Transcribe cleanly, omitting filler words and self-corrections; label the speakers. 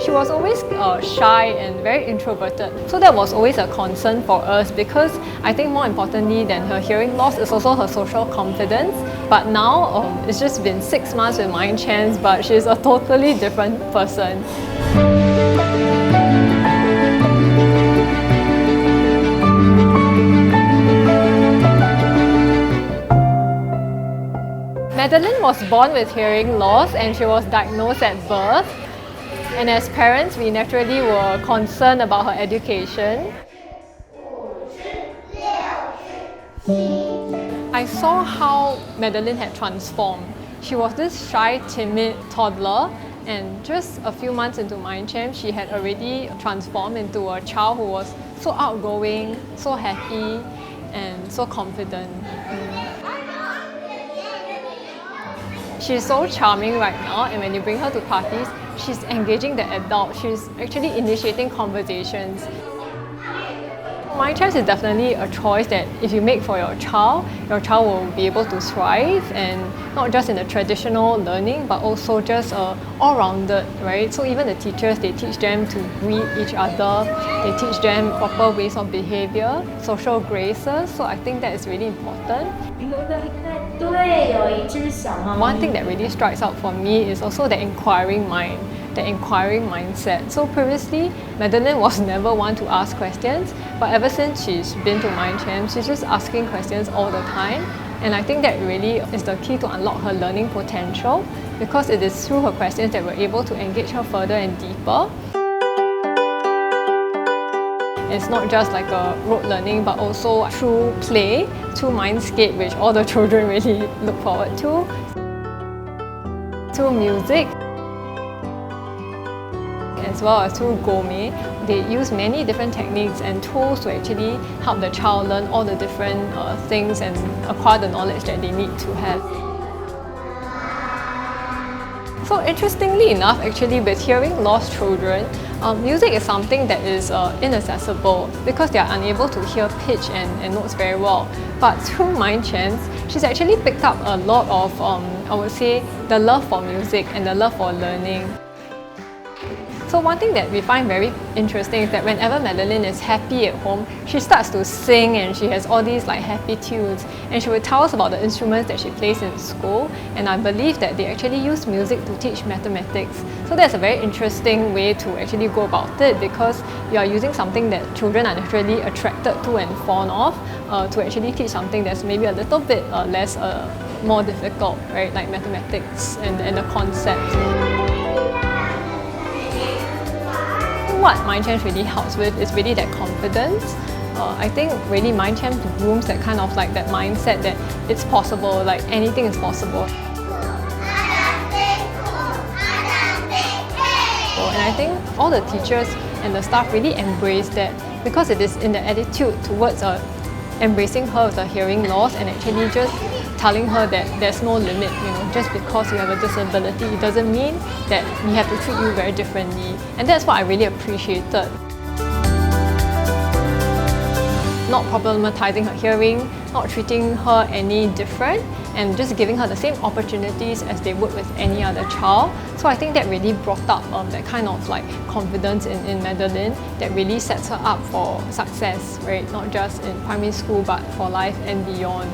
Speaker 1: She was always shy and very introverted. So that was always a concern for us because I think more importantly than her hearing loss is also her social confidence. But now it's just been 6 months with MindChamps, but she's a totally different person. Madeleine was born with hearing loss and she was diagnosed at birth. And as parents, we naturally were concerned about her education. I saw how Madeleine had transformed. She was this shy, timid toddler, and just a few months into MindChamps, she had already transformed into a child who was so outgoing, so happy, and so confident. She's so charming right now, and when you bring her to parties, she's engaging the adults. She's actually initiating conversations. MindChamps is definitely a choice that if you make for your child will be able to thrive, and not just in the traditional learning, but also just all-rounded, right? So even the teachers, they teach them to greet each other, they teach them proper ways of behavior, social graces, so I think that is really important. One thing that really strikes out for me is also the inquiring mind, the inquiring mindset. So previously, Madeleine was never one to ask questions, but ever since she's been to MindChamps, she's just asking questions all the time. And I think that really is the key to unlock her learning potential, because it is through her questions that we're able to engage her further and deeper. It's not just like a rote learning, but also through play, through MindScape, which all the children really look forward to, through music, as well as through gourmet. They use many different techniques and tools to actually help the child learn all the different things and acquire the knowledge that they need to have. So interestingly enough, actually with hearing loss children, music is something that is inaccessible because they are unable to hear pitch and notes very well. But through MindChamps, she's actually picked up a lot of, I would say, the love for music and the love for learning. So one thing that we find very interesting is that whenever Madeleine is happy at home, she starts to sing and she has all these like happy tunes, and she will tell us about the instruments that she plays in school, and I believe that they actually use music to teach mathematics. So that's a very interesting way to actually go about it, because you are using something that children are naturally attracted to and fond of to actually teach something that's maybe a little bit more difficult, right? Like mathematics and the concepts. What MindChamps really helps with is really that confidence. I think really MindChamps grooms that kind of like that mindset that it's possible, like anything is possible. And I think all the teachers and the staff really embrace that, because it is in the attitude towards embracing her with a hearing loss and actually just telling her that there's no limit, just because you have a disability, it doesn't mean that we have to treat you very differently. And that's what I really appreciated. Not problematizing her hearing, not treating her any different, and just giving her the same opportunities as they would with any other child. So I think that really brought up that kind of like confidence in Madeleine that really sets her up for success, right? Not just in primary school, but for life and beyond.